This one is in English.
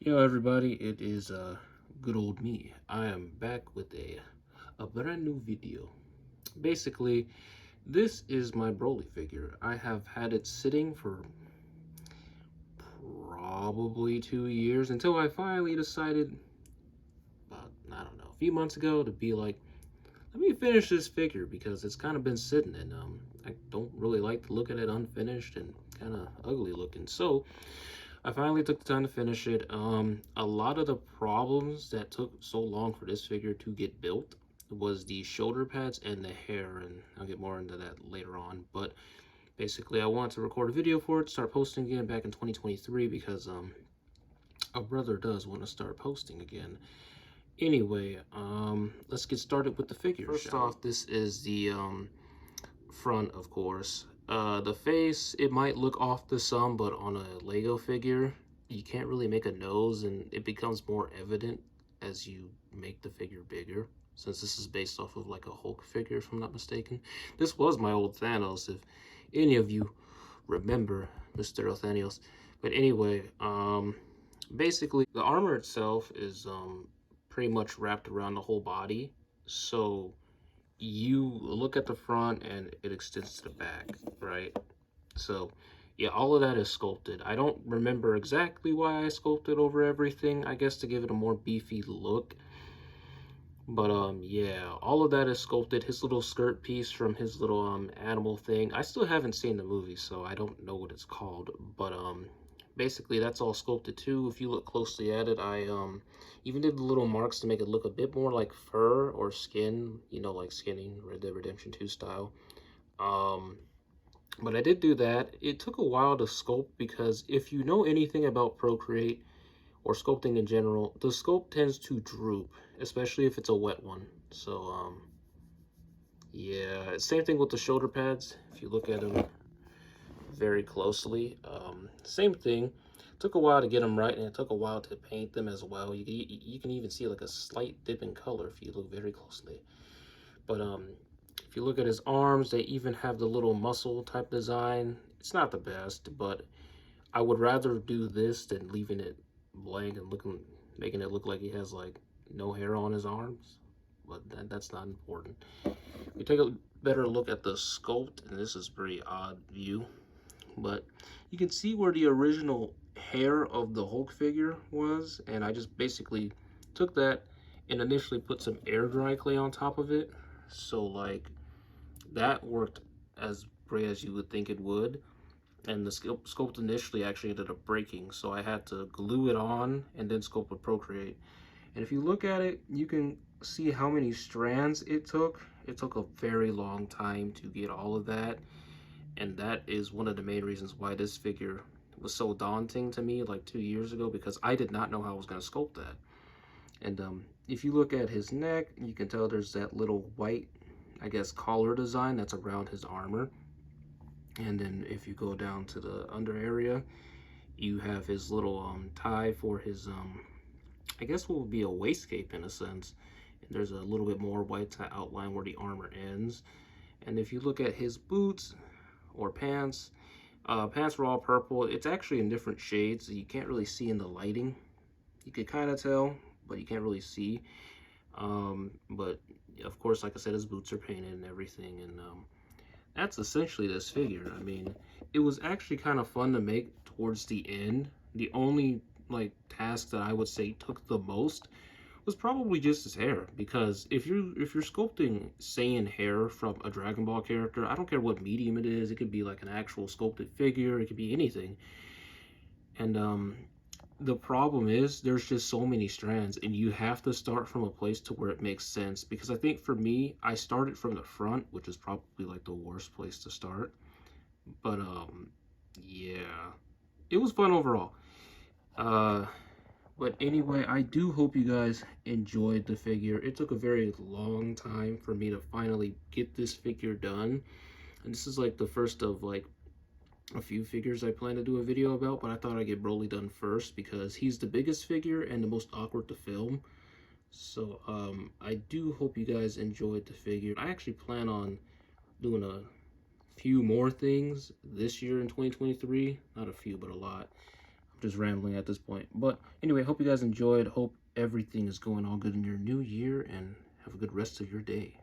Yo everybody, it is good old me. I am back with a brand new video. Basically, this is my Broly figure. I have had it sitting for probably 2 years until I finally decided about, I don't know, a few months ago to be like, let me finish this figure because it's kind of been sitting and I don't really like to look at it unfinished and kind of ugly looking. So I finally took the time to finish it. A lot of the problems that took so long for this figure to get built was the shoulder pads and the hair, and I'll get more into that later on. But basically, I wanted to record a video for it, start posting again back in 2023 because a brother does want to start posting again. Anyway, let's get started with the figure. First off, this is the front, of course. The face, it might look off to some, but on a Lego figure, you can't really make a nose, and it becomes more evident as you make the figure bigger, since this is based off of like a Hulk figure, if I'm not mistaken. This was my old Thanos, if any of you remember Mr. Thanos. But anyway, basically, the armor itself is pretty much wrapped around the whole body, so you look at the front and it extends to the back, right? So yeah, all of that is sculpted. I don't remember exactly why I sculpted over everything, I guess to give it a more beefy look. But yeah, all of that is sculpted. His little skirt piece from his little animal thing, I still haven't seen the movie, so I don't know what it's called, but basically that's all sculpted too. If you look closely at it, I even did the little marks to make it look a bit more like fur or skin, you know, like skinning, Red Dead Redemption 2 style. um but I did do that. It took a while to sculpt because if you know anything about Procreate or sculpting in general, the sculpt tends to droop, especially if it's a wet one. So yeah, same thing with the shoulder pads. If you look at them very closely, same thing. Took a while to get them right, and it took a while to paint them as well. You can even see like a slight dip in color if you look very closely. But if you look at his arms, they even have the little muscle type design. It's not the best, but I would rather do this than leaving it blank and making it look like he has like no hair on his arms. But that's not important. We take a better look at the sculpt, and this is a pretty odd view, but you can see where the original hair of the Hulk figure was, and I just basically took that and initially put some air dry clay on top of it. So like that worked as great as you would think it would, and the sculpt initially actually ended up breaking, so I had to glue it on and then sculpt with Procreate. And if you look at it, you can see how many strands it took. It took a very long time to get all of that, and that is one of the main reasons why this figure was so daunting to me like 2 years ago, because I did not know how I was going to sculpt that. And if you look at his neck, you can tell there's that little white, I guess, collar design that's around his armor. And then if you go down to the under area, you have his little tie for his I guess what would be a waistcape in a sense. And there's a little bit more white to outline where the armor ends. And if you look at his boots or pants, pants were all purple. It's actually in different shades, so you can't really see in the lighting. You could kind of tell, but you can't really see. But of course, like I said, his boots are painted and everything, and that's essentially this figure. I mean, it was actually kind of fun to make towards the end. The only like task that I would say took the most was probably just his hair, because if you're sculpting Saiyan hair from a Dragon Ball character, I don't care what medium it is. It could be like an actual sculpted figure. It could be anything. And the problem is there's just so many strands, and you have to start from a place to where it makes sense. Because I think for me, I started from the front, which is probably like the worst place to start. But yeah, it was fun overall. Uh, but anyway, I do hope you guys enjoyed the figure. It took a very long time for me to finally get this figure done. And this is like the first of like a few figures I plan to do a video about, but I thought I'd get Broly done first because he's the biggest figure and the most awkward to film. So I do hope you guys enjoyed the figure. I actually plan on doing a few more things this year in 2023. Not a few, but a lot. just rambling at this point. But anyway, hope you guys enjoyed. Hope everything is going all good in your new year, and have a good rest of your day.